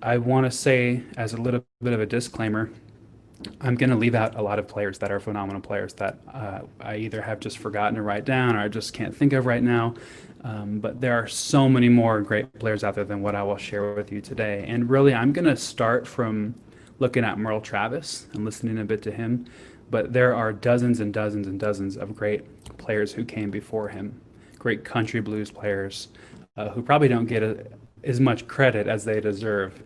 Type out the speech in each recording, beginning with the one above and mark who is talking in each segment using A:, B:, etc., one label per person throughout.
A: I want to say, as a little bit of a disclaimer, I'm going to leave out a lot of players that are phenomenal players that I either have just forgotten to write down or I just can't think of right now. But there are so many more great players out there than what I will share with you today. And really, I'm going to start from looking at Merle Travis and listening a bit to him. But there are dozens and dozens and dozens of great players who came before him, great country blues players who probably don't get as much credit as they deserve.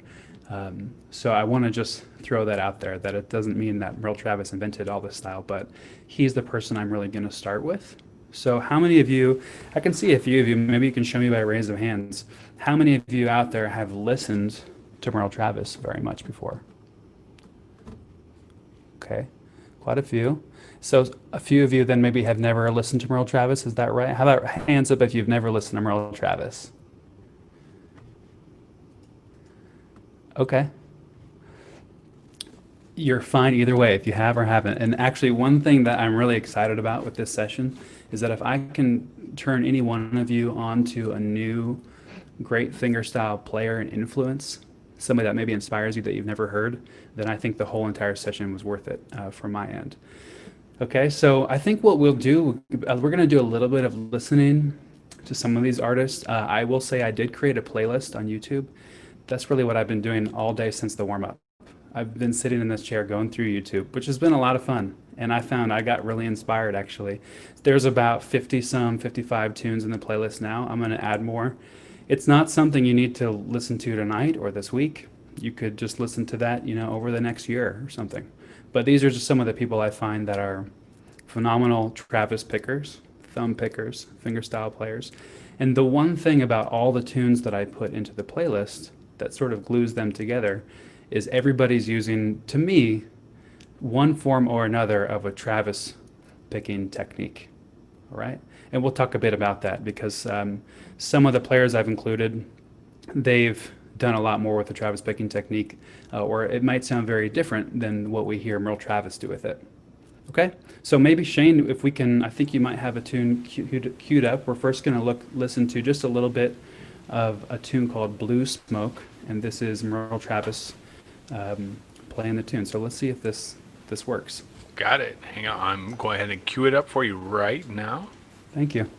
A: So I want to just throw that out there that it doesn't mean that Merle Travis invented all this style, but he's the person I'm really going to start with. So how many of you, I can see a few of you, maybe you can show me by raise of hands, how many of you out there have listened to Merle Travis very much before? Okay, quite a few. So a few of you then maybe have never listened to Merle Travis, is that right? How about hands up if you've never listened to Merle Travis? Okay. You're fine either way if you have or haven't. And actually, one thing that I'm really excited about with this session is that if I can turn any one of you onto a new great fingerstyle player and influence, somebody that maybe inspires you that you've never heard, then I think the whole entire session was worth it from my end. Okay, so I think what we'll do, we're going to do a little bit of listening to some of these artists. I will say I did create a playlist on YouTube. That's really what I've been doing all day since the warm up. I've been sitting in this chair going through YouTube, which has been a lot of fun. And I found I got really inspired actually. There's about 50 some, 55 tunes in the playlist now. I'm going to add more. It's not something you need to listen to tonight or this week. You could just listen to that, over the next year or something. But these are just some of the people I find that are phenomenal Travis pickers, thumb pickers, fingerstyle players. And the one thing about all the tunes that I put into the playlist that sort of glues them together is everybody's using, to me, one form or another of a Travis picking technique. All right. And we'll talk a bit about that because some of the players I've included, they've done a lot more with the Travis picking technique, or it might sound very different than what we hear Merle Travis do with it. Okay, so maybe Shane, if we can, I think you might have a tune queued up. We're first going to listen to just a little bit of a tune called Blue Smoke, and this is Merle Travis playing the tune. So let's see if this works.
B: Got it. Hang on. I'm going ahead and cue it up for you right now.
A: Thank you.